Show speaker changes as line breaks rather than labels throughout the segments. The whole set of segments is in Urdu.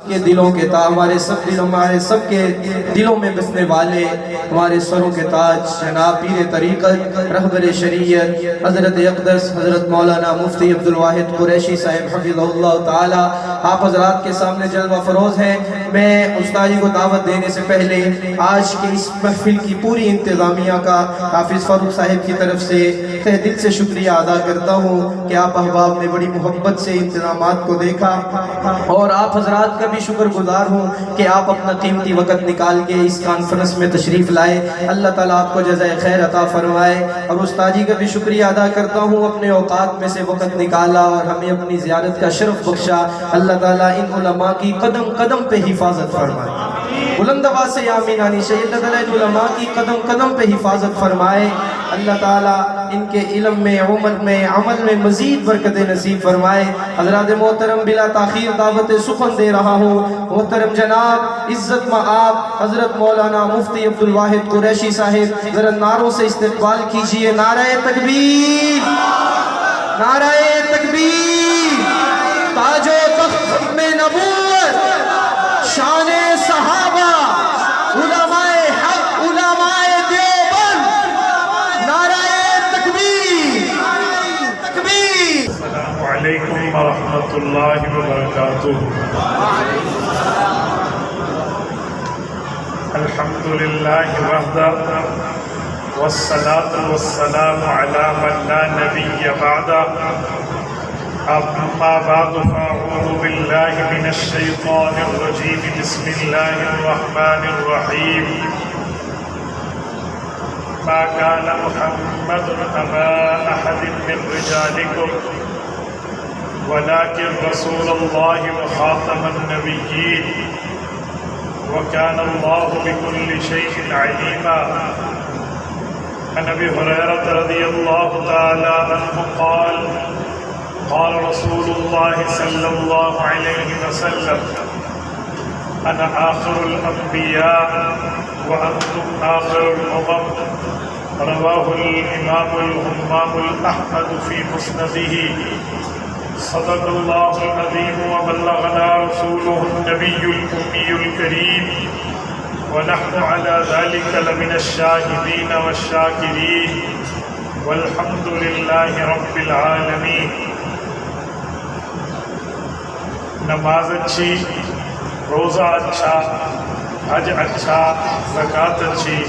کے دلوں کے تاج، ہمارے سب کے دلوں میں بسنے والے ہمارے سروں کے تاج جناب پیر طریقت رہبر شریعت حضرت اقدس حضرت مولانا مفتی عبدالواحد قریشی صاحب حفظہ اللہ تعالی آپ حضرات کے سامنے جلوہ فروز ہیں۔ میں استاد جی کو دعوت دینے سے پہلے آج کی اس محفل کی پوری انتظامیہ کا حافظ فاروق صاحب کی طرف سے تہ دل سے شکریہ ادا کرتا ہوں کہ آپ احباب نے بڑی محبت سے انتظامات کو دیکھا، اور آپ حضرات کا بھی شکر گزار ہوں کہ آپ اپنا قیمتی وقت نکال کے اس کانفرنس میں تشریف لائے۔ اللہ تعالیٰ آپ کو جزائے خیر عطا فرمائے، اور استاد جی کا بھی شکریہ ادا کرتا ہوں اپنے اوقات میں سے وقت نکالا اور ہمیں اپنی زیارت کا شرف بخشا۔ اللہ تعالیٰ ان علماء کی قدم قدم پہ حفاظت فرمائے، بلند آواز سے آمین آنی چاہیے۔ اللہ تعالیٰ ان علماء کی قدم قدم پہ حفاظت فرمائے، اللہ تعالیٰ ان کے علم میں عمل میں مزید برکت نصیب فرمائے۔ حضرات محترم بلا تاخیر دعوت سخن دے رہا ہوں، محترم جناب عزت مآب حضرت مولانا مفتی عبدالواحد قریشی صاحب ذرا نعروں سے استقبال کیجئے۔ نعرہ تکبیر، نعرہ تکبیر، تاج و تخت ختم نبوت، شان صحابہ، علماء حق، علماء دیوبند، نعرہ تکبیر، تکبیر۔
السلام علیکم ورحمۃ اللہ وبرکاتہ۔ الحمدللہ وحدہ والصلاة والسلام علی من لا نبی بعدہ، اما بعد فاعوذ باللہ من الشیطان الرجیم، بسم اللہ الرحمن الرحیم۔ ما كان محمد أبا أحد من رجالكم ولكن رسول الله وخاتم النبيين وكان الله بكل شيء عليما۔ عن أبي هريرة رضي الله تعالى عنه قال قال رسول الله صلى الله عليه وسلم أنا آخر الأنبياء وأنتم آخر الأمم، رواه الإمام الهمام الأحمد في مسنده۔ صدق الله العظيم وبلغنا رسوله النبي الأمي الكريم، ونحن على ذلك لمن الشاهدين والشاكرين، والحمد لله رب العالمين۔ نماز اچھی، روزہ اچھا، حج اچھا، زکوٰۃ اچھی،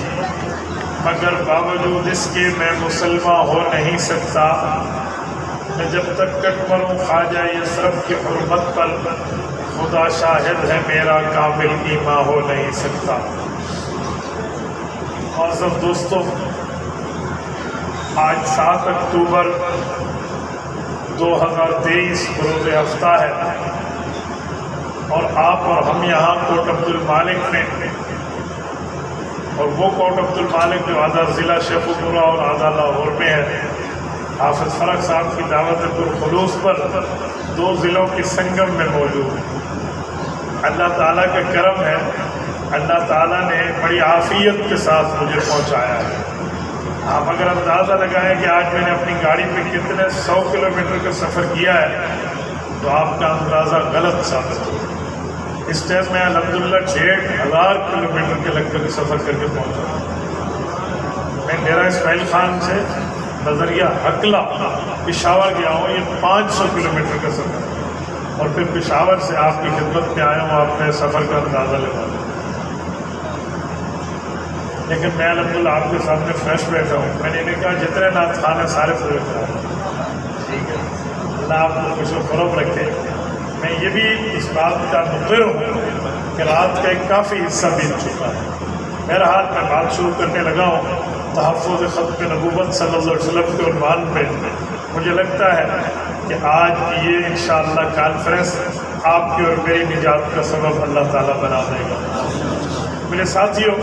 مگر باوجود اس کے میں مسلمان ہو نہیں سکتا۔ میں جب تک کٹ مروں خواجہ یسرف کی حرمت پر، خدا شاہد ہے میرا کامل ایمان ہو نہیں سکتا۔ معزز دوستو، آج 7 اکتوبر 2023 روز ہفتہ ہے، اور آپ اور ہم یہاں کوٹ عبد المالک میں، اور وہ کوٹ عبد المالک جو آدھا ضلع شیخوپورہ اور آدھا لاہور میں ہے، حافظ فرق صاحب کی دعوت پرخلوص پر 2 ضلعوں کی سنگم میں موجود ہے۔ اللہ تعالیٰ کا کرم ہے، اللہ تعالیٰ نے بڑی عافیت کے ساتھ مجھے پہنچایا ہے۔ آپ اگر اندازہ لگائیں کہ آج میں نے اپنی گاڑی پہ کتنے 100 کلومیٹر کا سفر کیا ہے، تو آپ کا اندازہ غلط ثابت ہو۔ اس ٹائم میں الحمدللہ 1500 کلومیٹر کے لگ کر سفر کر کے پہنچا۔ میں ڈیرہ اسماعیل خان سے نظریہ حقلہ پشاور گیا ہوں، یہ 500 کلومیٹر کا سفر، اور پھر پشاور سے آپ کی خدمت میں آیا ہوں، آپ نے سفر کا اندازہ لگا لیا۔ لیکن میں الحمدللہ آپ کے سامنے فریش بیٹھا ہوں۔ میں نے کہا جتنے نعت خان ہیں سارے پورے کرا، ٹھیک ہے، اللہ آپ کو خوش و خرم رکھے۔ میں یہ بھی اس بات کا مقر ہوں کہ رات کا ایک کافی حصہ بیت چکا ہے۔ بہرحال میں بات شروع کرنے لگا ہوں تحفظ ختم نبوت صلی اللہ علیہ وسلم کے عنوان پہ۔ مجھے لگتا ہے کہ آج یہ انشاءاللہ کانفرنس آپ کی اور میری نجات کا سبب اللہ تعالیٰ بنا دے گا۔ میرے ساتھیوں،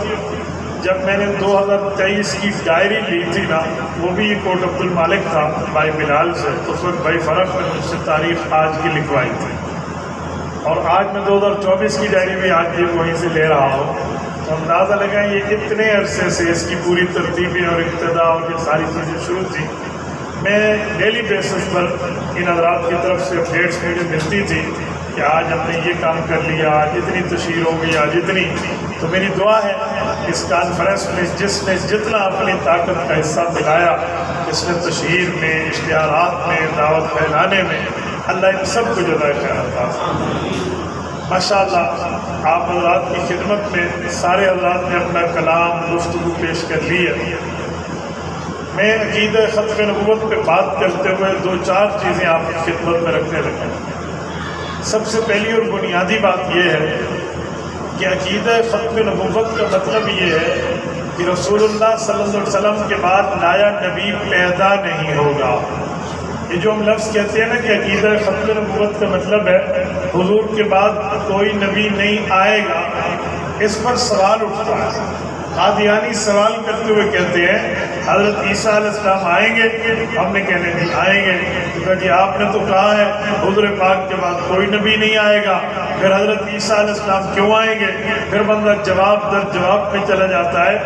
جب میں نے 2023 کی ڈائری لی تھی نا، وہ بھی کوٹ عبد المالک تھا بھائی بلال سے، تو پھر بھائی فرق نے مجھ سے تاریخ آج کی لکھوائی تھی، اور آج میں 2024 کی ڈائری بھی آج یہ وہیں سے لے رہا ہوں۔ تو اندازہ لگائیں یہ اتنے عرصے سے اس کی پوری ترتیبیں اور ابتدا اور یہ ساری چیزیں شروع تھی۔ میں ڈیلی بیسس پر ان حضرات کی طرف سے اپڈیٹس مجھے ملتی تھی کہ آج ہم نے یہ کام کر لیا، آج اتنی تشہیر ہو گئی، آج اتنی. تو میری دعا ہے اس کانفرنس میں جس نے جتنا اپنی طاقت کا حصہ ملایا، اس نے تشہیر میں، اشتہارات میں، دعوت پھیلانے میں، اللہ ان سب کو جزائے خیر عطا فرمائے. ماشاء اللہ آپ حضرات کی خدمت میں سارے حضرات نے اپنا کلام گفتگو پیش کر لی ہے. میں عقیدہ ختم نبوت پہ بات کرتے ہوئے 2-4 چیزیں آپ کی خدمت میں رکھنے لگا. سب سے پہلی اور بنیادی بات یہ ہے کہ عقیدہ ختم نبوت کا مطلب یہ ہے کہ رسول اللہ صلی اللہ علیہ وسلم کے بعد نیا نبی پیدا نہیں ہوگا. یہ جو ہم لفظ کہتے ہیں نا کہ عقیدہ ختم نبوت کا مطلب ہے حضور کے بعد کوئی نبی نہیں آئے گا، اس پر سوال اٹھتا ہے. قادیانی سوال کرتے ہوئے کہتے ہیں حضرت عیسیٰ علیہ السلام آئیں گے؟ ہم نے کہنے نہیں آئیں گے. کہا جی آپ نے تو کہا ہے حضور پاک کے بعد کوئی نبی نہیں آئے گا، پھر حضرت عیسیٰ علیہ السلام کیوں آئیں گے؟ پھر بندہ جواب در جواب پہ چلا جاتا ہے.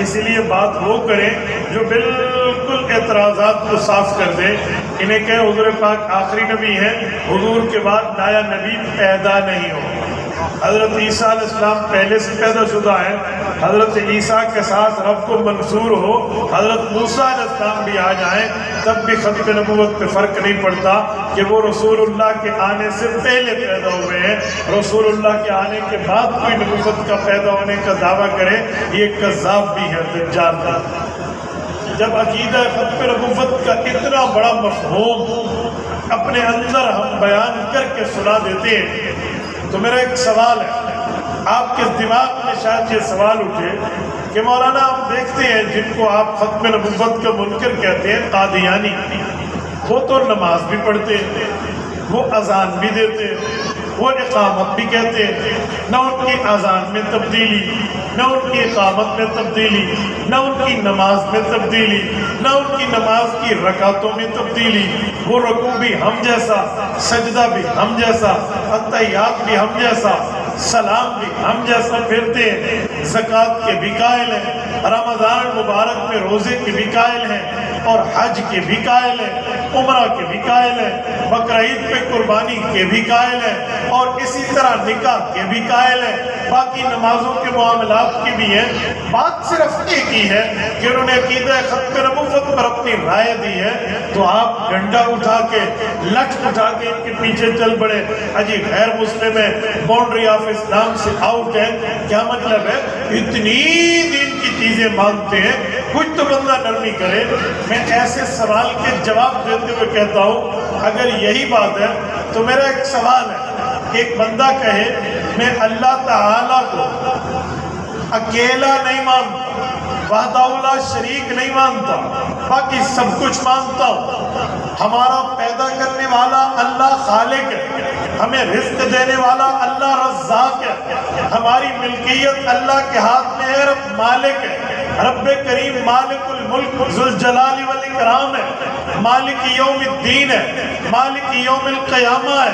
اس لیے بات وہ کریں جو بالکل اعتراضات کو صاف کر دے. انہیں کہیں حضور پاک آخری نبی ہیں، حضور کے بعد نیا نبی پیدا نہیں ہو. حضرت عیسیٰ علیہ السلام پہلے سے پیدا شدہ ہیں، حضرت عیسیٰ کے ساتھ رب کو منصور ہو حضرت موسیٰ علیہ السلام بھی آ جائیں تب بھی ختم نبوت پہ فرق نہیں پڑتا کہ وہ رسول اللہ کے آنے سے پہلے پیدا ہوئے ہیں. رسول اللہ کے آنے کے بعد کوئی نبوت کا پیدا ہونے کا دعویٰ کرے یہ کذاب بھی ہے، دجال بھی. جب عقیدہ ختم نبوت کا اتنا بڑا مفہوم اپنے اندر ہم بیان کر کے سنا دیتے ہیں تو میرا ایک سوال ہے، آپ کے دماغ میں شاید یہ سوال اٹھے کہ مولانا ہم دیکھتے ہیں جن کو آپ ختم نبوت کا منکر کہتے ہیں قادیانی، وہ تو نماز بھی پڑھتے ہیں، وہ اذان بھی دیتے ہیں، وہ اقامت بھی کہتے ہیں. نہ ان کی اذان میں تبدیلی، نہ ان کی اقامت میں تبدیلی، نہ ان کی نماز میں تبدیلی، نہ ان کی نماز کی رکعتوں میں تبدیلی. وہ رکوع بھی ہم جیسا، سجدہ بھی ہم جیسا، اتحیات بھی ہم جیسا، سلام بھی ہم جیسا پھرتے ہیں. زکوٰۃ کے بھی قائل ہیں، رمضان مبارک میں روزے کے بھی قائل ہیں، اور حج کے بھی قائل ہیں، عمرہ کے بھی قائل ہیں، بقرعید پہ قربانی کے بھی قائل ہیں، اور اسی طرح نکاح کے بھی قائل ہیں، باقی نمازوں کے معاملات کی بھی ہیں. بات صرف ایک ہی ہے کہ انہوں نے عقیدہ ختم نبوت پر اپنی رائے دی ہے. تو آپ ڈنڈا اٹھا کے، لٹھ اٹھا کے ان کے پیچھے چل پڑے. اجی غیر مسلم ہے، باؤنڈری آف اسلام سے آؤٹ ہے. کیا مطلب ہے؟ اتنی دین کی چیزیں مانتے ہیں، کچھ تو بندہ نرمی کرے. میں ایسے سوال کے جواب دیتے ہوئے کہتا ہوں اگر یہی بات ہے تو میرا ایک سوال ہے. ایک بندہ کہے میں اللہ تعالیٰ کو اکیلا نہیں مانتا، وحدہ لا شریک نہیں مانتا، باقی سب کچھ مانتا ہوں. ہمارا پیدا کرنے والا اللہ خالق ہے، ہمیں رزق دینے والا اللہ رزاق ہے، ہماری ملکیت اللہ کے ہاتھ میں ہے، رب مالک ہے، رب کریم مالک الملک ذوالجلال والاکرام ہے، مالک یوم الدین ہے، مالک یوم القیامہ ہے.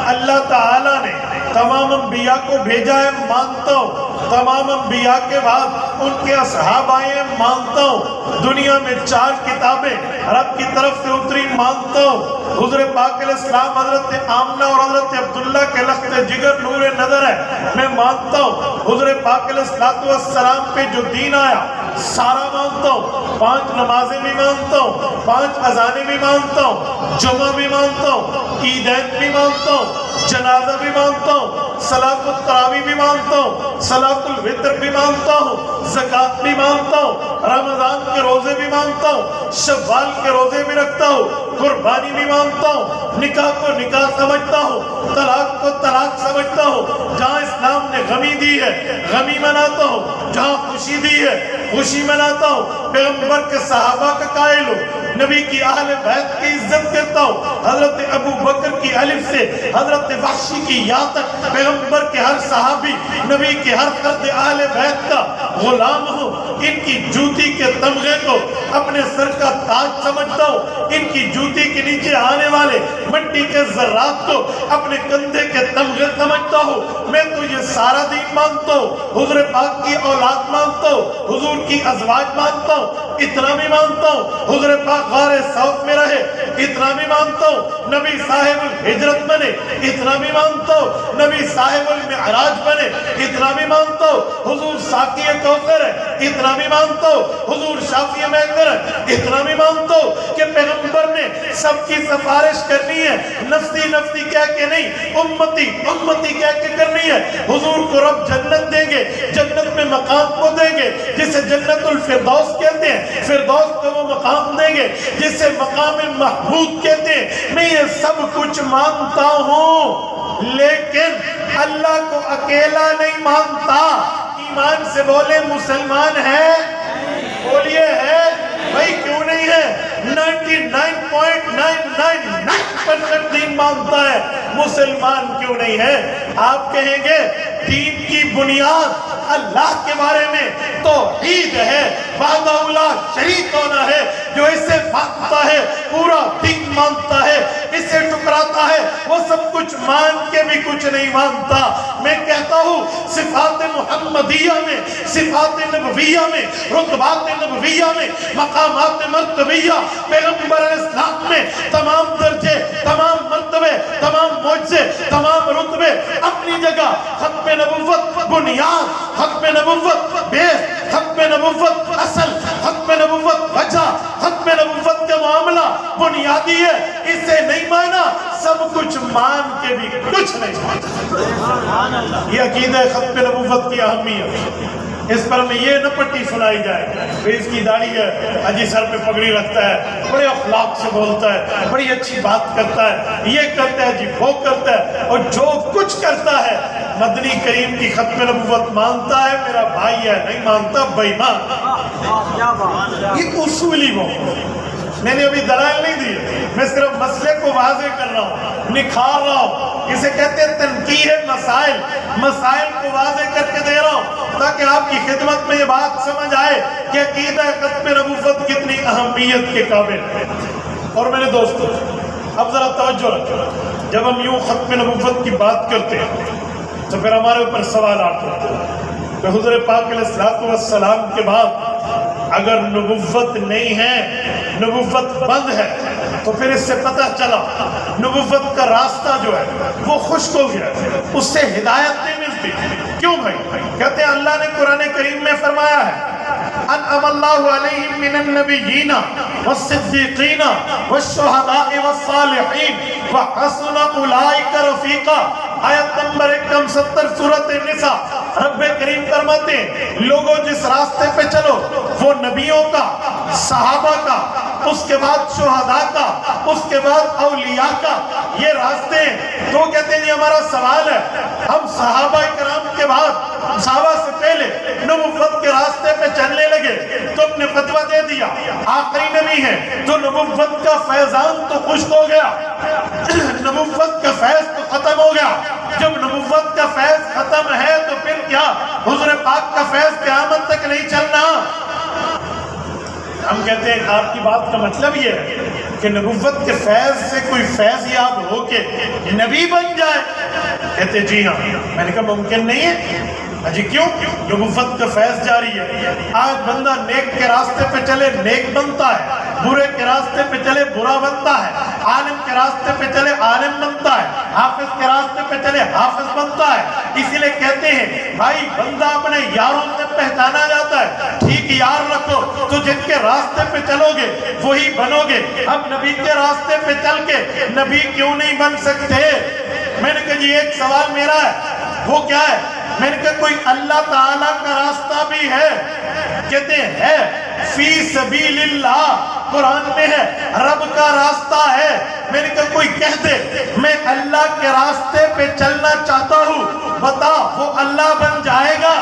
اللہ تعالیٰ نے تمام انبیاء کو بھیجا ہے، مانتا ہوں. تمام انبیاء کے بعد ان کے اصحاب آئے ہیں، مانتا ہوں. دنیا میں 4 کتابیں رب کی طرف سے اتری، مانتا ہوں. حضور پاک علیہ السلام حضرت آمنہ اور حضرت عبداللہ کے لخت جگر نور نظر ہے، میں مانتا ہوں. حضور پاک علیہ السلام پہ جو دین آیا سارا مانتا ہوں. 5 نمازیں بھی مانتا ہوں، 5 اذانیں بھی مانتا ہوں، جمعہ بھی مانتا ہوں، عیدین بھی مانتا ہوں، جنازہ بھی مانتا ہوں، صلاۃ التراویح بھی مانتا ہوں، صلاۃ الوتر بھی مانتا ہوں، زکوٰۃ بھی مانتا ہوں، رمضان کے روزے بھی مانتا ہوں، شوال کے روزے بھی رکھتا ہوں، قربانی بھی مانتا ہوں، نکاح کو نکاح سمجھتا ہوں، طلاق کو طلاق سمجھتا ہوں. جہاں اسلام نے غمی دی ہے غمی مناتا ہوں، جہاں خوشی دی ہے خوشی مناتا ہوں. پیغمبر کے صحابہ کا قائل ہوں، نبی کی اہل بیت کی عزت کرتا ہوں. حضرت ابو بکر کی الف سے حضرت وحشی کی یا تک پیغمبر کے ہر صحابی، نبی کے ہر فرد اہل بیت کا غلام ہوں.
ان کی جوتی کے تمغے کو اپنے سر کا تاج سمجھتا ہوں، ان کی جوتی کے نیچے آنے والے مٹی کے ذرات کو اپنے کندھے کے تمغے سمجھتا ہوں۔ میں تو یہ سارا دین مانتا ہوں، حضور پاک کی اولاد مانتا ہوں، حضور کی ازواج مانتا ہوں، اتنا بھی مانتا ہوں حضور پاک غار ثور میں رہے، اتنا بھی مانتا ہوں نبی صاحب الہجرت بنے، اتنا بھی مانتا ہوں نبی صاحب المعراج بنے، اتنا بھی مانتا ہوں حضور ساقی کوثر ہے، اتنا بھی مانتا ہوں حضور شافی محضر ہے، اتنا بھی مانتا ہوں کہ پیغمبر نے سب کی سفارش کرنی ہے، نفسی نفسی کہہ کے نہیں، امتی امتی کہہ کے کرنی ہے۔ حضور کو رب جنت دیں گے، جنت میں مقام کو دیں گے جسے جنت الفردوس کہتے ہیں، فردوس کو وہ مقام دیں گے جسے مقام محمود کہتے ہیں۔ میں یہ سب کچھ مانتا ہوں لیکن اللہ کو اکیلا نہیں مانتا۔ ایمان سے بولے مسلمان ہے، بولیے ہے، بھائی کیوں نہیں ہے؟ 99.999% دین مانتا ہے، مسلمان کیوں نہیں ہے؟ آپ کہیں گے دین کی بنیاد اللہ کے بارے میں توحید ہے، وحدہ لا شریک ہونا ہے، جو اسے مانتا ہے پورا دین مانتا ہے، اسے ٹکراتا ہے وہ سب کچھ مان کے بھی کچھ نہیں مانتا۔ میں کہتا ہوں صفات محمدیہ میں، صفات نبویہ میں، رتبات نبویہ میں، مقامات مرتبیہ پیغمبر علیہ السلام میں تمام درجے، تمام مرتبے، تمام معجزے، تمام رتبے اپنی جگہ، ختم نبوت بنیاد، ختم نبوت بیس، ختم نبوت اصل، ختم نبوت وجہ، ختم نبوت کا معاملہ بنیادی ہے، اسے نہیں مانا سب کچھ مان کے بھی کچھ نہیں مانا۔ یہ عقیدہ ختم نبوت کی اہمیت، اس پر میں یہ نہ پٹی سنائی جائے کہ اس کی داڑھی ہے، اجی سر پہ پگڑی رکھتا ہے، بڑے اخلاق سے بولتا ہے، بڑی اچھی بات کرتا ہے، یہ کرتا ہے جی وہ کرتا ہے، اور جو کچھ کرتا ہے مدنی کریم کی ختم نبوت مانتا ہے میرا بھائی ہے، نہیں مانتا بے ایمان۔ یہ اصولی بات، میں نے ابھی دلائل نہیں دی، میں صرف مسئلے کو واضح کر رہا ہوں، نکھار رہا ہوں، اسے کہتے ہیں تنقیح مسائل، مسائل کو واضح کر کے دے رہا ہوں تاکہ آپ کی خدمت میں یہ بات سمجھ آئے کہ عقیدہ ختم نبوت کتنی اہمیت کے قابل ہے۔ اور میرے دوستو اب ذرا توجہ رکھیں، جب ہم یوں ختم نبوت کی بات کرتے ہیں تو پھر ہمارے اوپر سوالات ہوتے ہیں کہ حضور پاک علیہ السلام کے بعد اگر نبوت نہیں ہے، نبوت بند ہے، تو پھر اس سے پتہ چلا نبوت کا راستہ جو ہے وہ خشک ہو گیا، اس سے ہدایت نہیں ملتی۔ کیوں بھائی؟ کہتے ہیں اللہ نے قرآن کریم میں فرمایا ہے انعم اللہ علیہم من النبیین والصدیقین والشہداء والصالحین وحسن اولئک رفیقا۔ آیت نمبر 170 سورۃ النساء، رب کریم فرماتے ہیں لوگوں جس راستے پہ چلو وہ نبیوں کا، صحابہ کا، اس کے بعد شہداء کا، اس کے بعد اولیاء کا، یہ راستے ہیں۔ تو کہتے ہیں یہ ہمارا سوال ہے، ہم صحابہ کرام کے بعد، صحابہ سے پہلے نبوت کے راستے پہ چلنے لگے تو اپنے فتویٰ دے دیا آخری نبی ہے تو نبوت کا فیضان تو خشک ہو گیا، نبوت کا فیض تو ختم ہو گیا۔ جب نبوت کا فیض ختم ہے تو پھر کیا حضور پاک کا فیض قیامت تک نہیں چلنا؟ ہم کہتے ہیں آپ کی بات کا مطلب یہ ہے کہ نبوت کے فیض سے کوئی فیض یاب ہو کے نبی بن جائے؟ کہتے جی ہاں۔ میں نے کہا ممکن نہیں ہے۔ جی کیوں؟ نبوت کا فیض جاری ہے، آج بندہ نیک کے راستے پہ چلے نیک بنتا ہے، برے کے راستے پہ چلے برا بنتا ہے، عالم کے راستے پہ چلے عالم بنتا ہے، حافظ کے راستے پہ چلے حافظ بنتا ہے۔ اسی لیے کہتے ہیں بھائی بندہ اپنے یاروں سے پہچانا جاتا ہے، ٹھیک یار رکھو تو جن کے راستے پہ چلو گے وہی بنو گے۔ اب نبی کے راستے پہ چل کے نبی کیوں نہیں بن سکتے؟ میں نے کہا جی ایک سوال میرا ہے، وہ کیا ہے؟ میں نے کہا کوئی اللہ تعالیٰ کا راستہ بھی ہے؟ کہتے ہیں فی سبیل اللہ، قرآن میں ہے، رب کا راستہ ہے۔ میں نے کہا کوئی کہہ دے میں اللہ کے راستے پہ چلنا چاہتا ہوں، بتا وہ اللہ بن جائے گا؟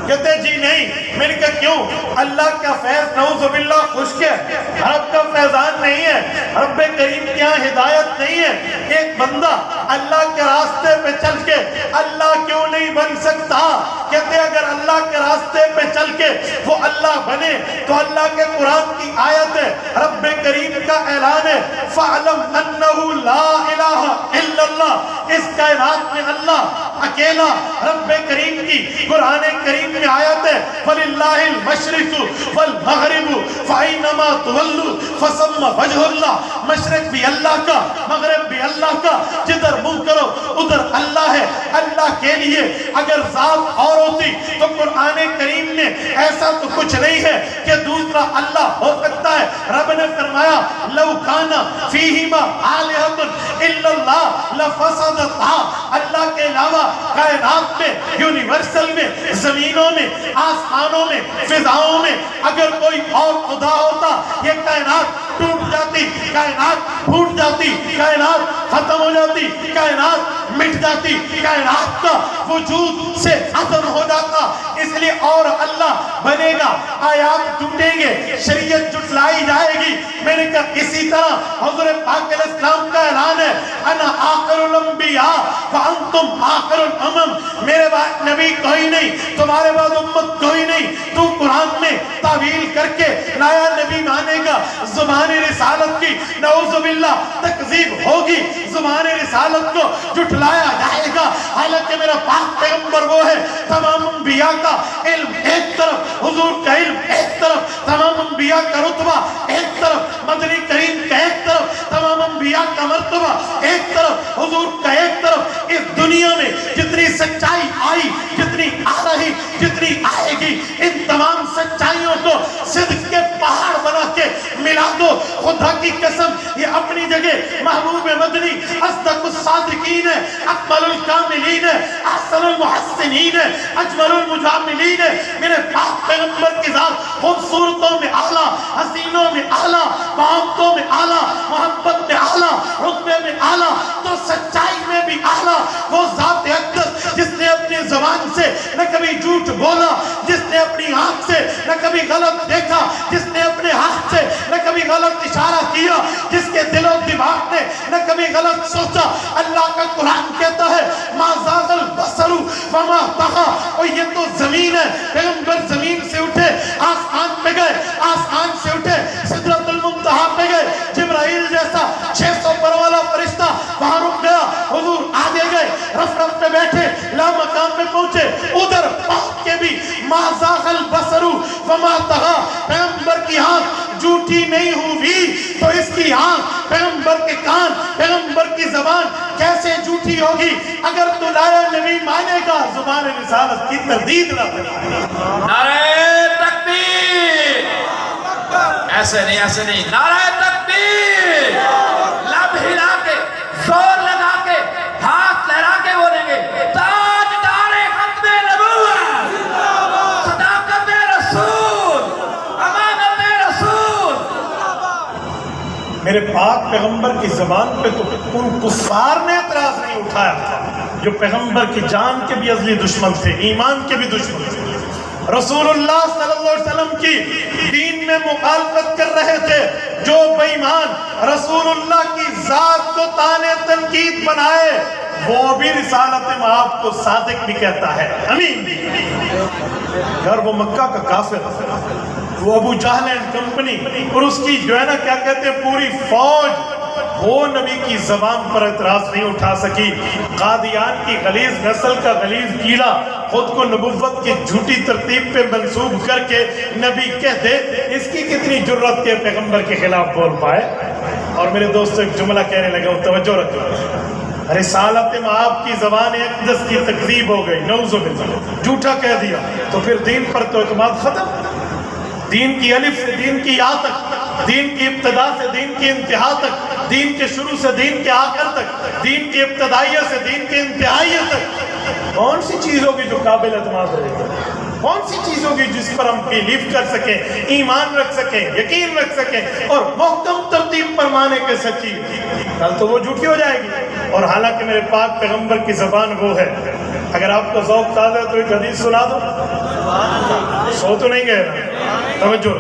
کہتے جی نہیں۔ میں نے کہا کیوں؟ اللہ کا فیض نعوذ باللہ خشک ہے، رب کا فیضان نہیں ہے، رب کریم کی یہاں ہدایت نہیں ہے۔ ایک بندہ اللہ کے راستے پہ چل کے اللہ کیوں نہیں بن سکتا. کہتے اگر اللہ کے راستے پہ چل کے وہ اللہ بنے تو اللہ کے قرآن کی آیت ہے, رب کریم کا اعلان ہے, فَعْلَمْ أَنَّهُ لَا إِلَهَ إِلَّا اللَّهِ. اس کائنات میں اللہ اکیلا رب کریم کی قرآن کریم میں آیت ہے, فَلِلَّهِ الْمَشْرِقُ وَالْمَغْرِبُ فَأَيْنَمَا تُوَلُّوا فَثَمَّ وَجْهُ اللَّهِ. مشرق بھی اللہ کا, مغرب بھی اللہ کا, جدھر منہ کرو ادھر اللہ ہے. اللہ کے لیے اگر ذات اور ہوتی تو قرآن کریم میں ایسا تو کچھ نہیں ہے کہ دوسرا اللہ ہو سکتا ہے. رب نے فرمایا لو کانا فیہما آلہۃ الا اللہ لفسدتا. اللہ کے علاوہ کائنات میں, یونیورسل میں, زمینوں میں, آسمانوں میں, فضاؤں میں اگر کوئی اور خدا ہوتا یہ کائنات ٹوٹ جاتی, کائنات پھوٹ جاتی, کائنات ختم ہو جاتی, کائنات مٹ جاتی, کائنات کا وجود سے عدم ہو جاتا. اس لیے اور اللہ بنے گا, آیات ٹوٹیں گے, شریعت جھٹلائی جائے گی. میں نے کہا اسی طرح حضور پاک علیہ السلام کا اعلان ہے, انا آخر الانبیاء وانتم آخر الامم. میرے بعد نبی کوئی نہیں, تمہارے بعد امت کوئی نہیں. تو قرآن میں تعویل کر کے نیا نبی مانے گا, زبان رسالت کی نعوذ باللہ تکذیب ہوگی, زبان رسالت کو جھٹلایا جائے گا. حالانکہ میرا پاک پیغمبر وہ ہے, تمام انبیاء کا علم ایک طرف, حضور کا علم ایک طرف, تمام انبیاء کا رتبہ ایک طرف, مدنی کریم کا ایک طرف, تمام انبیاء کا مرتبہ ایک طرف, حضور کا ایک طرف. اس دنیا میں جتنی سچائی آئی, جتنی آ رہی, جتنی آئے گی, ان تمام سچائیوں کو صدق کے پہاڑ بنا کے ملا دو. خدا کی قسم یہ اپنی جگہ محبوب مدنی اصدق الصادقین ہے, اکمل الکاملین ہے, احسن المحسنین ہے, اجمل المجاملین ہے. میرے پاک پیغمبر کی ذات خوبصورتوں میں اعلیٰ, حسینوں میں اعلیٰ, محبتوں میں اعلیٰ, محبت میں اعلیٰ, رتبے میں اعلیٰ, تو سچائی میں بھی اعلیٰ. وہ ذات اقدس جس نے اپنی زبان سے نہ کبھی جھوٹ بولا, جس نے اپنی آنکھ سے نہ کبھی غلط دیکھا, جس نے اپنے ہاتھ سے نہ کبھی غلط اشارہ کیا, جس کے دل و دماغ نے نہ کبھی غلط سوچا. اللہ کا قرآن کہتا ہے ما زاغ البصر وما طغى. اور یہ تو زمین ہے, پیغمبر زمین سے اٹھے آسمان پہ گئے, آسمان سے اٹھے سدرۃ المنتہا پہ گئے, جبرائیل جیسا 600 پر والا فرشتہ وہاں رک گیا, حضور آگے گئے, رف رف پہ بیٹھے, لا مقام پہ پہنچے, ادھر پہنچ کے بھی ما زاغ البصر وما طغى. پیغمبر کی آنکھ جھوٹی نہیں ہوئی تو اس کی آنکھ, پیغمبر کے کان, پیغمبر کی زبان کیسے جھوٹی ہوگی؟ اگر تو لایا نبی مانے گا زبان رسالت کی تردید نہ کرے.
نعرہ تکبیر. ایسے نہیں, نعرہ تکبیر. لب ہلا کے, زور لگا کے, ہاتھ لہرا کے بولیں گے تاجدار ختم نبوت, صداقت رسول, امانت رسول.
میرے پاک پیغمبر کی زبان پہ تو ان کفار نے اعتراض نہیں اٹھایا جو پیغمبر کی جان کے بھی ازلی دشمن تھے, ایمان کے بھی دشمن تھے. رسول اللہ صلی اللہ علیہ وسلم کی دین میں مخالفت کر رہے تھے جو بے ایمان رسول اللہ کی ذات کو طعن تنقید بنائے, وہ بھی رسالت مآب کو صادق بھی کہتا ہے, امین بھی. یار وہ مکہ کا کافر, وہ ابو جہل اینڈ کمپنی اور اس کی جو ہے نا کیا کہتے ہیں پوری فوج, وہ نبی کی زبان پر اعتراض نہیں اٹھا سکی. قادیان کی غلیظ نسل کا غلیظ کیڑا خود کو نبوت کی جھوٹی ترتیب پہ منسوب کر کے نبی کہہ دے, اس کی کتنی جرت کے پیغمبر کے خلاف بول پائے. اور میرے دوستو ایک جملہ کہنے لگا ہوں, توجہ رکھو. رسالت مآب کی زبان اقدس کی تکذیب ہو گئی, نعوذ باللہ, جھوٹا کہہ دیا تو پھر دین پر تو اعتماد ختم. دین کی الف سے دین کی یا تک, دین کی ابتدا سے دین کی انتہا تک, دین کے شروع سے دین کے آخر تک, دین کی ابتدائیہ سے دین کے انتہائیہ تک, کون سی چیز ہوگی جو قابل اعتماد رہے گی؟ کون سی چیز ہوگی جس پر ہم بلیو کر سکیں, ایمان رکھ سکیں, یقین رکھ سکیں اور محکم ترتیب پر مانے کے سچی؟ کل تو وہ جھوٹی ہو جائے گی. اور حالانکہ میرے پاک پیغمبر کی زبان وہ ہے. اگر آپ کو ذوق تازہ ہے تو ایک حدیث سنا دو, سو تو نہیں گئے نا, توجہ.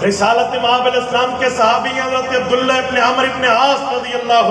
رسالت مآب علیہ السلام کے صحابی حضرت عبداللہ ابن عمرو ابن عاص رضی اللہ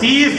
30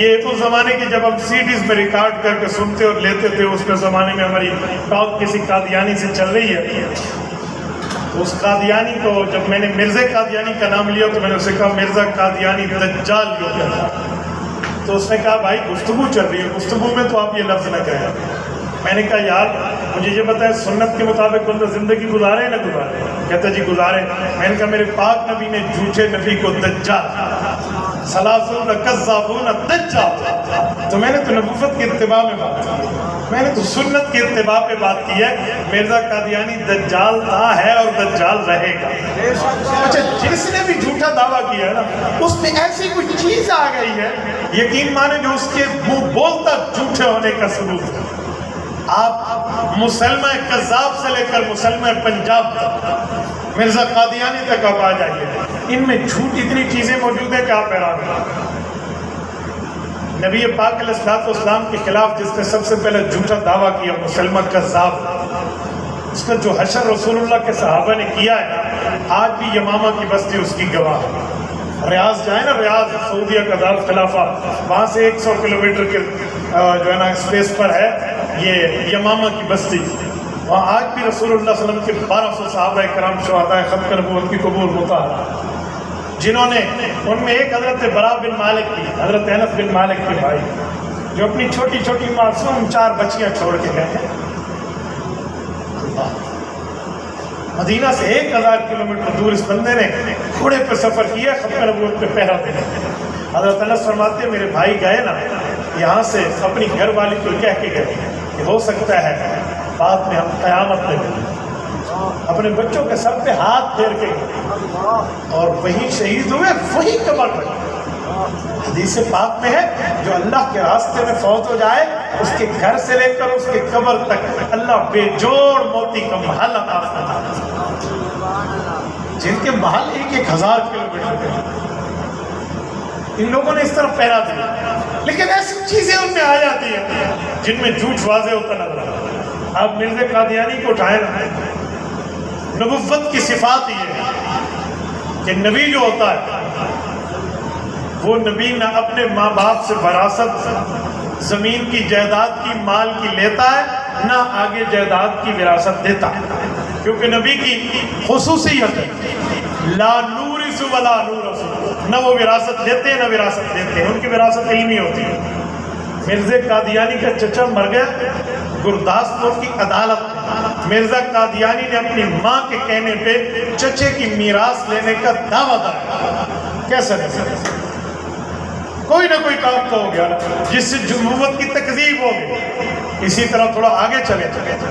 یہ اس زمانے کی جب ہم CDs میں ریکارڈ کر کے سنتے اور لیتے تھے، اس کے زمانے میں ہماری ٹاک کسی قادیانی سے چل رہی ہے، اس قادیانی کو جب میں نے مرزا قادیانی کا نام لیا تو میں نے اسے کہا مرزا قادیانی دجال جو کہتا ہے، تو اس نے کہا بھائی گفتگو چل رہی ہے، گفتگو میں تو آپ یہ لفظ نہ کہیں۔ میں نے کہا یار مجھے یہ بتائیں سنت کے مطابق کون سا زندگی گزارے نہ گزارے؟ کہتا جی گزارے۔ میں نے کہا میرے پاک نبی نے جھوٹے نبی کو دجال، سلاسون کذابون دجال، تو میں نے تو نبوت کے اتباع میں بات کی، میں نے تو سنت کے اتباع پہ بات کی ہے۔ مرزا قادیانی دجال تھا ہے اور دجال رہے گا۔ اچھا جس نے بھی جھوٹا دعویٰ کیا ہے نا، اس میں ایسی کوئی چیز آ گئی ہے یقین مانے جو اس کے منہ بولتا جھوٹے ہونے کا ثبوت ہے۔ آپ مسلمہ کذاب سے لے کر مسلمہ پنجاب تک، مرزا قادیانی تک آپ آ جائیے، ان میں جھوٹ اتنی چیزیں موجود ہیں کہ آپ حیران ہیں۔ نبی پاک علیہ السلام کے خلاف جس نے سب سے پہلے جھوٹا دعویٰ کیا مسلمہ کذاب، اس کا جو حشر رسول اللہ کے صحابہ نے کیا ہے نا، آج بھی یمامہ کی بستی اس کی گواہ ہے۔ ریاض جائیں نا، ریاض سعودیہ کا دار خلافہ، وہاں سے 100 کلومیٹر کے جو ہے نا اسپیس پر ہے یہ یمامہ کی بستی، وہاں آج بھی رسول اللہ صلی اللہ علیہ وسلم کے 1200 صحابہ کرام شہداء ختم نبوت کی قبول مطالعہ، جنہوں نے ان میں ایک حضرت برا بن مالک کی، حضرت انس بن مالک کے بھائی، جو اپنی چھوٹی چھوٹی معصوم 4 بچیاں چھوڑ کے گئے ہیں مدینہ سے 1000 کلومیٹر دور۔ اس بندے نے گھوڑے پہ سفر کیا ختم نبوت پہ پہرا دینے۔ حضرت انس فرماتے ہیں میرے بھائی گئے نا یہاں سے اپنی گھر والی کو کہہ کے گئے کہ ہو سکتا ہے بعد میں ہم قیامت میں اپنے بچوں کے سر پہ ہاتھ پھیر کے گئے اور وہی شہید ہوئے، وہی قبر میں۔ حدیث پاک میں ہے جو اللہ کے راستے میں فوت ہو جائے اس کے گھر سے لے کر اس کے قبر تک اللہ بے جوڑ موتی کا محل عطا فرماتا، جن کے محل 1000 کلومیٹر کے۔ ان لوگوں نے اس طرح پہرا دیا، لیکن ایسی چیزیں ان میں آ جاتی ہیں جن میں جھوٹ واضح ہوتا نظر آتا ہے۔ آپ مرزا قادیانی کو اٹھائیں نا، نبوت کی صفات یہ ہے کہ نبی جو ہوتا ہے وہ نبی نہ اپنے ماں باپ سے وراثت زمین کی جائیداد کی مال کی لیتا ہے، نہ آگے جائیداد کی وراثت دیتا ہے، کیونکہ نبی کی خصوصیت ہے لا نورث ولا نورث، نہ وہ وراثت لیتے ہیں نہ وراثت دیتے ہیں، ان کی وراثت علمی ہوتی ہے۔ مرزا قادیانی کا چچا مر گیا گرداسپور کی عدالت میں، مرزا قادیانی نے اپنی ماں کے کہنے پہ چچے کی میراث لینے کا دعویٰ دیا۔ کیسے نہیں؟ کوئی نہ کوئی کام تو ہو گیا جس سے نبوت کی تکذیب ہو گئی۔ اسی طرح تھوڑا آگے چلے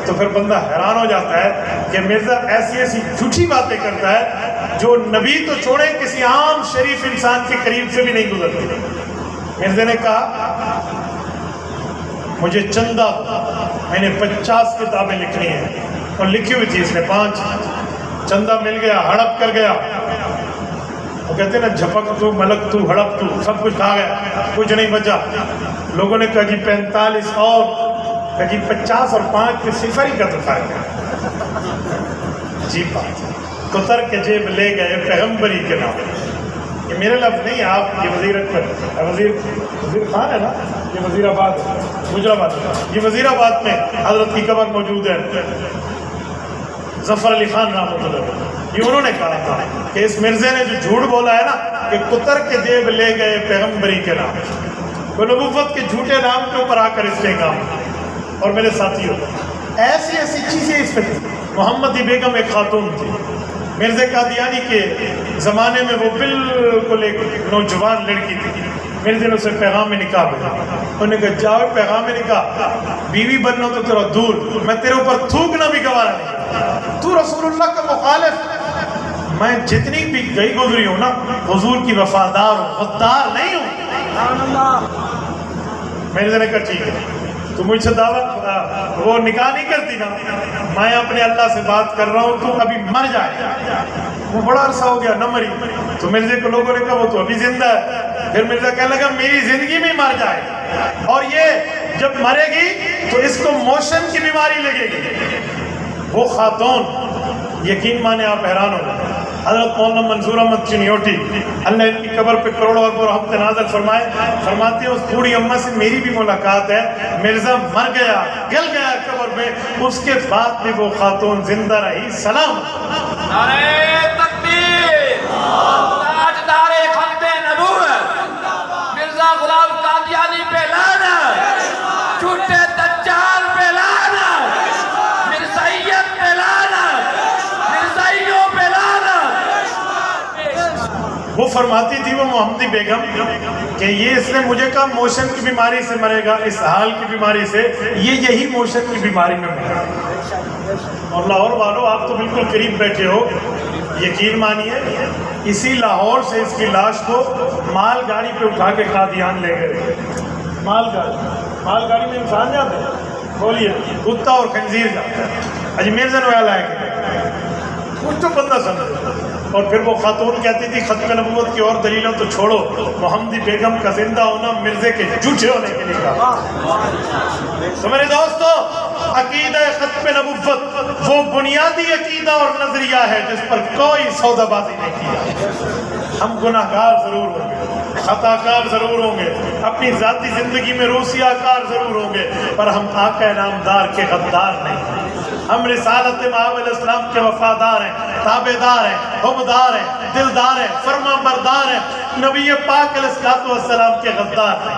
تو پھر بندہ حیران ہو جاتا ہے کہ مرزا ایسی ایسی جھوٹی باتیں کرتا ہے جو نبی تو چھوڑے کسی عام شریف انسان کے قریب سے بھی نہیں گزرتی۔ مرزا نے کہا مجھے چندہ، میں نے 50 کتابیں لکھنی ہیں، اور لکھی ہوئی تھی اس نے 5۔ چندہ مل گیا، ہڑپ کر گیا، وہ کہتے ہیں نا جھپک تو ملک تو ہڑپ تو، سب کچھ کھا گیا، کچھ نہیں بچا۔ لوگوں نے کہا جی 45 اور، کہا جی 50 اور 5 پہ صفر ہی کا تو فائدہ۔ جی بات کتر کے جیب لے گئے پیغمبری کے نام، یہ میرے لفظ نہیں، آپ یہ وزیر اکبر وزیر خان ہے نا، یہ وزیر آباد گجرآباد، یہ وزیر آباد میں حضرت کی قبر موجود ہے، ظفر علی خان رحمۃ اللہ، یہ انہوں نے کہا تھا کہ اس مرزے نے جو جھوٹ بولا ہے نا کہ کتر کے جیب لے گئے پیغمبری کے نام، وہ نبوت کے جھوٹے نام کے اوپر آ کر اس نے کہا۔ اور میرے ساتھیوں ایسی ایسی چیزیں اس میں تھی۔ محمدی بیگم ایک خاتون تھی، مرزا قادیانی کے زمانے میں وہ بالکل ایک نوجوان لڑکی تھی۔ مرزا نے اسے پیغام نکاح بھیجا، انہوں نے کہا جاؤ پیغام نکاح، بیوی بننا تو تیرا دور، میں تیرے اوپر تھوکنا بھی گوارا نہیں، تو رسول اللہ کا مخالف، میں جتنی بھی گئی گزری ہوں نا حضور کی وفادار ہوں، غدار نہیں ہوں۔ مرزا نے کہا ٹھیک ہے، تو مجھ سے دعوت وہ نکاح نہیں کرتی نا، میں اپنے اللہ سے بات کر رہا ہوں، تو ابھی مر جائے۔ وہ بڑا عرصہ ہو گیا نہ مری، تو مرزا کو لوگوں نے کہا وہ تو ابھی زندہ ہے۔ پھر مرزا کہنے لگا میری زندگی میں مر جائے، اور یہ جب مرے گی تو اس کو موشن کی بیماری لگے گی۔ وہ خاتون یقین مانے آپ حیران ہو گئے،
حضرت مولانا منظور احمد چنیوٹی اللہ ان کی قبر پہ کروڑوں اربوں رحمت نازل فرمائے، فرماتے ہیں اس بوڑھی اماں سے میری بھی ملاقات ہے، مرزا مر گیا، گل گیا قبر میں، اس کے بعد بھی وہ خاتون زندہ رہی، سلام۔
نعرہ تکبیر، تاجدار ختم نبوت مرزا غلام قادیانی پہ لعنت، جھوٹے دجال پہ لعنت، مرزائیت پہ لعنت، مرزائیوں پہ لعنت۔
وہ فرماتی تھی وہ محمدی بیگم کہ یہ اس نے مجھے کہا موشن کی بیماری سے مرے گا، اس حال کی بیماری سے، یہ یہی موشن کی بیماری میں مرے گا۔ اور لاہور والوں آپ تو بالکل قریب بیٹھے ہو، یقین مانیے اسی لاہور سے اس کی لاش کو مال گاڑی پہ اٹھا کے قادیان لے گئے۔ مال گاڑی میں انسان جاتا ہے، بولیے کتا اور خنزیر جاتا ہے، اجمیر سے نویا لائے گئے، کچھ تو بندہ سمجھے۔ اور پھر وہ خاتون کہتی تھی ختم نبوت کی اور دلیلوں تو چھوڑو، محمدی بیگم کا زندہ ہونا مرزے کے جھوٹے ہونے کے لیے کہا۔ تو میرے دوستو، عقیدہ ختم نبوت وہ بنیادی عقیدہ اور نظریہ ہے جس پر کوئی سودا بازی نہیں کیا۔ ہم گناہ گار ضرور ہوں گے، خطا کار ضرور ہوں گے، اپنی ذاتی زندگی میں روسیہ کار ضرور ہوں گے، پر ہم آقا نامدار کے غدار نہیں۔ ہم رسالت مآب علیہ السلام کے وفادار ہیں، تابعدار ہیں، حبدار ہیں، دلدار ہیں، فرما بردار ہیں، نبی پاک علیہ السلام کے غدار ہیں۔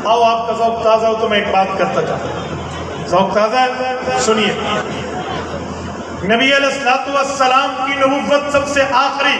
آؤ آپ کا ذوق تازہ ہو تو میں ایک بات کرتا چاہتا، ذوق تازہ ہے، سنیے۔ نبی علیہ السلام کی نبوت سب سے آخری۔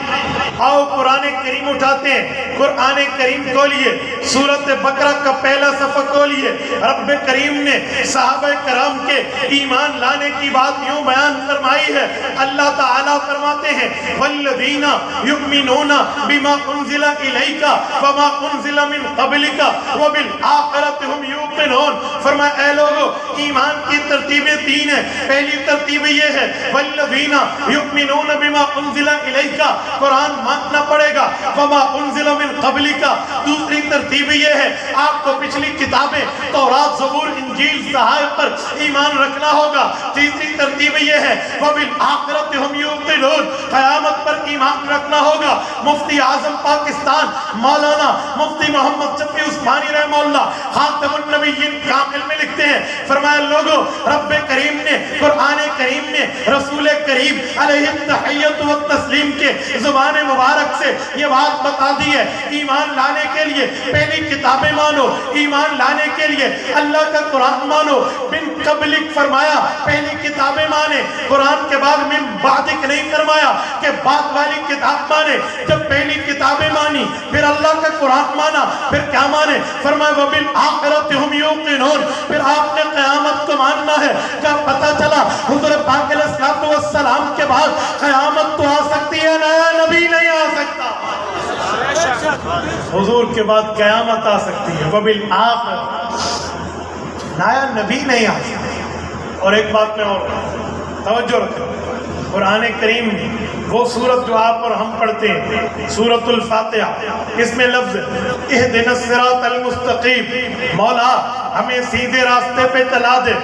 آؤ قرآن کریم اٹھاتے ہیں، قرآن کریم کھولیے، سورۃ بقرہ کا پہلا صفحہ کھولیے۔ رب کریم نے صحابہ کرام کے ایمان لانے کی بات یوں بیان فرمائی ہے۔ اللہ تعالیٰ فرماتے ہیں والذین یؤمنون بما انزل الیک وما انزل من قبلک وبالآخرۃ هم یوقنون۔ فرمایا اے لوگو، ایمان کی ترتیبیں تین ہیں۔ پہلی ترتیب یہ ہے والذین یؤمنون بما انزل الیک، قرآن ماننا پڑے گا، وما انزل من قبلک۔ دوسری ترتیب یہ ہے آپ کو پچھلی کتابیں تورات، زبور، انجیل، صحائف پر ایمان رکھنا ہوگا۔ تیسری ترتیب یہ ہے وبالآخرۃ هم یوقنون، قیامت پر ایمان رکھنا ہوگا۔ مفتی اعظم پاکستان مولانا مفتی محمد شفیع عثمانی رحمہ اللہ خاتم النبیین کامل میں لکھتے ہیں، فرمایا لوگو، رب کریم نے قرآن کریم میں رسول کریم علیہ التحیت والتسلیم کے زبان مبارک سے یہ بات بتا دی ہے، ایمان لانے کے لیے پہلی کتابیں مانو، ایمان لانے کے لیے اللہ کا قرآن مانو۔ من قبلک فرمایا پہلی کتابیں مانے، قرآن کے بعد من بعدک نہیں فرمایا کہ بعد والی کتاب مانے۔ جب پہلی کتابیں مانی، پھر اللہ کا قرآن مانا، پھر کیا مانے؟ فرمایا وبالآخرۃ هم یوقنون، پھر آپ نے قیامت کو ماننا ہے۔ کیا پتہ چلا حضور پاک علیہ السلام کے بعد قیامت تو آ سکتی ہے، نیا نبی نہیں آ سکتا۔ حضور کے بعد قیامت آ سکتی ہے، وبالآخرۃ، نیا نبی نہیں آ سکتا۔ اور ایک بات میں اور توجہ رکھیں، قرآن کریم وہ سورت جو آپ اور ہم پڑھتے ہیں، سورۃ الفاتحہ، اس میں لفظ اہدنا الصراط المستقیم، مولا ہمیں سیدھے راستے پہ چلا دے۔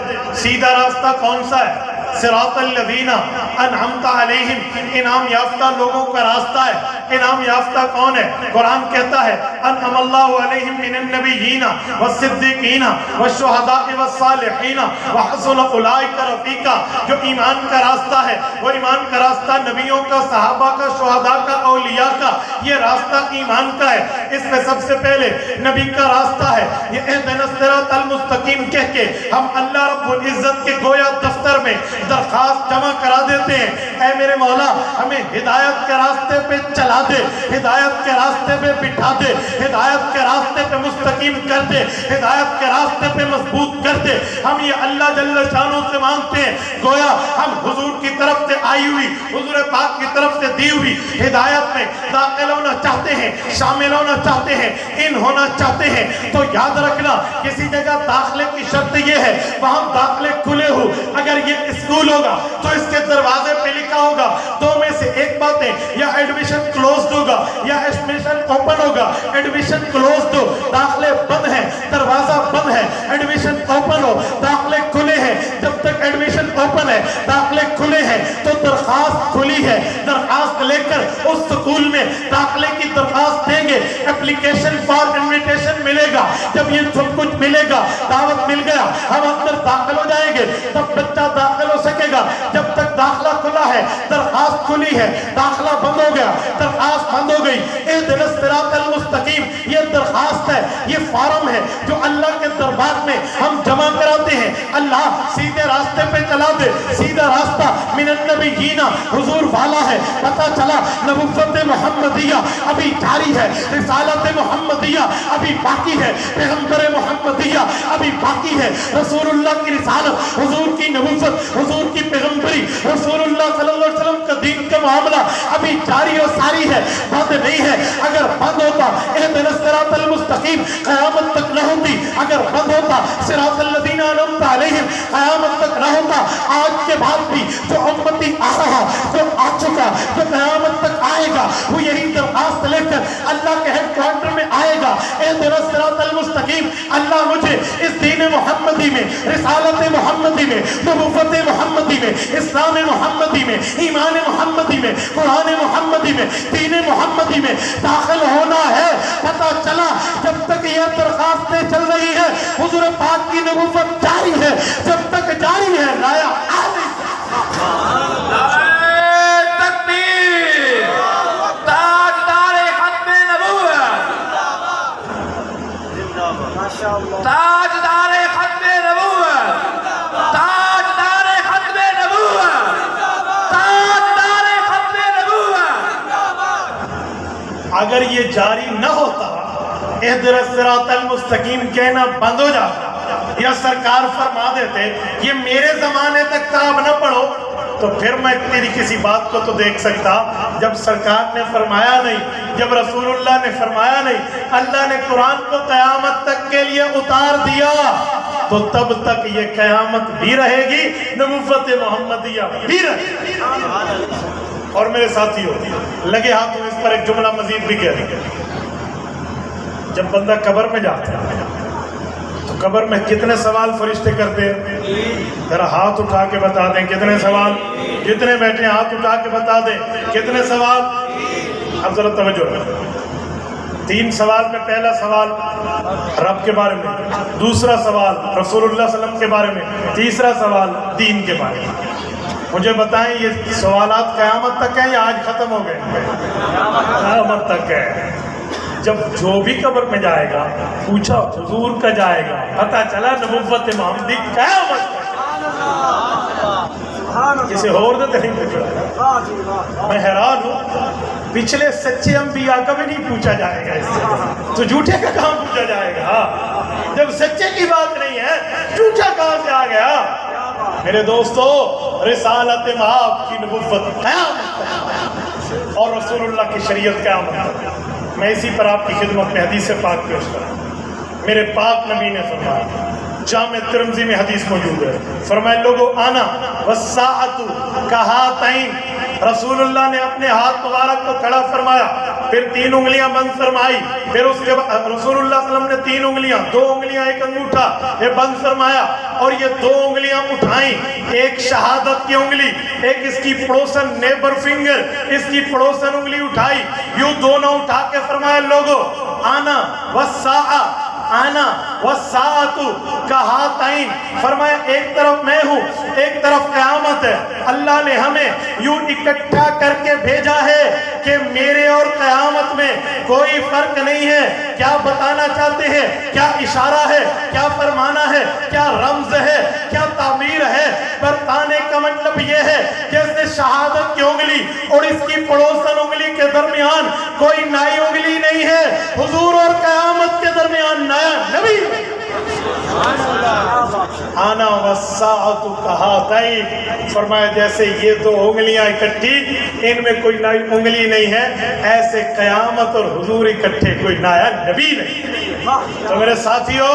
سیدھا راستہ کون سا ہے؟ صراط الذین انعمت علیہم، انعام یافتہ لوگوں کا راستہ ہے۔ انعام یافتہ کون ہے؟ قرآن کہتا ہے انعم اللہ علیہم من النبیین والصدیقین والشہداء والصالحین وحسن اولئک رفیقا۔ جو ایمان کا راستہ ہے وہ ایمان کا راستہ نبیوں کا، صحابہ کا، شہداء کا، اولیاء کا، یہ راستہ ایمان کا ہے۔ اس میں سب سے پہلے نبی کا راستہ ہے، یہ اہدنا الصراط المستقیم کہہ کے ہم اللہ رب العزت کے گویا دفتر میں درخواست جمع کرا دیتے ہیں، اے میرے مولا ہمیں ہدایت کے راستے پہ چلا دے، ہدایت کے راستے پہ بٹھا دے، ہدایت کے راستے پہ مستقیم کر دے، ہدایت کے راستے پہ مضبوط کر دے۔ ہم یہ اللہ جل شانہ سے مانگتے ہیں، گویا ہم حضور کی طرف سے آئی ہوئی، حضور پاک کی طرف سے دی ہوئی ہدایت میں داخل ہونا چاہتے ہیں، شامل ہونا چاہتے ہیں، ان ہونا چاہتے ہیں۔ تو یاد رکھنا کسی جگہ داخلے کی شرط یہ ہے وہاں داخلے کھلے ہو، اگر یہ اسکول ہوگا تو اس کے دروازے پہ لکھا ہوگا دو میں سے ایک بات ہے، یا ایڈمیشن کلوزڈ ہوگا یا ایڈمیشن اوپن ہوگا۔ ایڈمیشن کلوزڈ ہو، داخلے بند ہیں، دروازہ بند ہے، ایڈمیشن اوپن ہو، داخلے کھلے ہیں۔ جب تک ایڈمیشن اوپن ہے، داخلے کھلے ہیں تو درخواست کھلی ہے، درخواست لے کر درخواست دیں گے اپلیکیشن فار انویٹیشن ملے گا. جب یہ سب کچھ ملے گا, دعوت مل گیا, ہم اندر داخل ہو جائیں گے, تب بچہ داخل ہو سکے گا. جب تک داخلہ کھلا ہے, درخواست کھلی ہے, داخلہ بند ہو گیا, درخواست بند ہو گئی. اہدنا الصراط المستقیم یہ درخواست ہے, یہ فارم ہے جو اللہ کے دربار میں ہم جمع کراتے ہیں. اللہ سیدھے راستے پہ چلا دے. سیدھا راستہ من النبیین حضور والا ہے. پتہ چلا نبوت محمدیہ ابھی جاری ہے, رسالت محمدیہ ابھی باقی ہے, پیغمبر محمدیہ ابھی باقی ہے. رسول اللہ کی رسالت, حضور کی نبوت, حضور کی پیغمبری, رسول اللہ صلی اللہ علیہ وسلم کا دین کا معاملہ ابھی جاری و ساری ہے, بند نہیں ہے. اگر بند ہوتا اہدنا الصراط المستقیم قیامت تک نہ ہوتی. اگر بند ہوتا صراط الذین انعمت علیہم قیامت تک نہ ہوتا. آج کے بعد بھی جو امتی آ رہا, جو آ چکا, جو قیامت تک آئے گا, وہ یہی درخواست لے کر اللہ کے ہیڈ کوارٹر میں آئے گا. اہدنا الصراط المستقیم, اللہ مجھے اس دین محمدی میں, رسالت محمدی میں, نبوت محمدی میں, اسلام محمدی میں, ایمان محمدی میں, قرآن محمدی میں, دین محمدی میں داخل ہونا ہے. پتہ چلا جب تک یہ درخواستیں چل رہی ہے, حضور پاک کی نبوت جاری ہے. جب تک جاری ہے لایا
تکبیر, تاجدار ختم نبوت, تاجدار ختم نبوت, تاجدار ختم نبوت, تاجدار ختم نبوت.
اگر یہ جاری نہ ہوتا, اہدنا الصراط المستقیم کہنا بند ہو جاتا, یا سرکار فرما دیتے یہ میرے زمانے تک تھا اب نہ پڑھو, تو پھر میں تیری کسی بات کو تو دیکھ سکتا. جب سرکار نے فرمایا نہیں, جب رسول اللہ نے فرمایا نہیں, اللہ نے قرآن کو قیامت تک کے لیے اتار دیا, تو تب تک یہ قیامت بھی رہے گی, نبوت محمدیہ بھی رہے گی. اور میرے ساتھیوں لگے ہاتھوں اس پر ایک جملہ مزید بھی کہہ دیں. جب بندہ قبر میں جاتا ہے تو قبر میں کتنے سوال فرشتے کرتے ہیں؟ ذرا ہاتھ اٹھا کے بتا دیں کتنے سوال. جتنے بیٹھے ہاتھ اٹھا کے بتا دیں کتنے سوال. اب ذرا توجہ رکھیں. 3 سوال میں پہلا سوال رب کے بارے میں, دوسرا سوال رسول اللہ صلی اللہ علیہ وسلم کے بارے میں, تیسرا سوال دین کے بارے میں. مجھے بتائیں یہ سوالات قیامت تک ہیں یا آج ختم ہو گئے؟ قیامت تک ہے. جب جو بھی قبر میں جائے گا پوچھا حضور کا جائے گا, پتہ چلا نبوت محمدی قیامت. کسی اور نے نہیں پوچھا. میں حیران ہوں, پچھلے سچے انبیاء کا بھی نہیں پوچھا جائے گا اس سے, تو جھوٹے کا کہاں پوچھا جائے گا؟ جب سچے کی بات نہیں ہے جھوٹا کہاں سے آ گیا؟ میرے دوستو, رسالت مآب کی نبوت قیامت اور رسول اللہ کی شریعت قیامت. میں اسی پر آپ کی خدمت میں حدیث پاک پیش کروں. میرے پاک نبی نے فرمایا, جامع ترمذی میں حدیث موجود ہے, فرمایا لوگو آنا والساعۃ کہاتین. رسول اللہ نے اپنے ہاتھ مبارک کو کھڑا فرمایا, پھر 3 انگلیاں بند فرمائی, پھر اس کے بعد رسول اللہ صلی اللہ علیہ وسلم نے 3 انگلیاں, 2 انگلیاں ایک انگوٹھا یہ بند فرمایا, اور یہ 2 انگلیاں اٹھائیں, ایک شہادت کی انگلی, ایک اس کی پڑوسن نیبر فنگر, اس کی پڑوسن انگلی اٹھائی, یوں دونوں اٹھا کے فرمایا لوگو آنا والساعہ, آنا والساعۃ کہاتین. فرمایا ایک طرف میں ہوں, ایک طرف قیامت ہے. اللہ نے ہمیں یوں اکٹھا کر کے بھیجا ہے کہ میرے اور قیامت میں کوئی فرق نہیں ہے. کیا بتانا چاہتے ہیں؟ کیا اشارہ ہے؟ کیا فرمانا ہے؟ کیا رمز ہے؟ کیا تعبیر ہے؟ برتانے کا مطلب یہ ہے جیسے شہادت کی انگلی اور اس کی پڑوسن انگلی کے درمیان کوئی نئی انگلی نہیں ہے, حضور اور قیامت کے درمیان نیا نبی. آنا والساعۃ کہاتین. فرمایا جیسے یہ 2 انگلیاں اکٹھی, ان میں کوئی نئی انگلی نہیں ہے, ایسے قیامت اور حضور اکٹھے کوئی نیا نبی نہیں. تو میرے ساتھیو,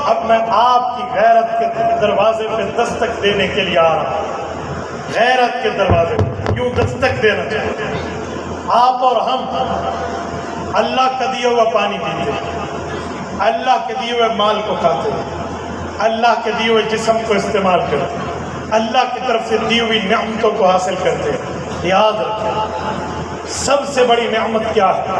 اب میں آپ کی غیرت کے دروازے پہ دستک دینے کے لیے آ رہا ہوں. غیرت کے دروازے پہ یوں دستک دینا چاہتے ہیں. آپ اور ہم اللہ کا دیا ہوا پانی پیتے ہیں, اللہ کے دیے ہوئے مال کو کھاتے ہیں, اللہ کے دیے ہوئے جسم کو استعمال کرتے ہیں, اللہ کی طرف سے دی ہوئی نعمتوں کو حاصل کرتے ہیں. یاد رکھیں سب سے بڑی نعمت کیا ہے؟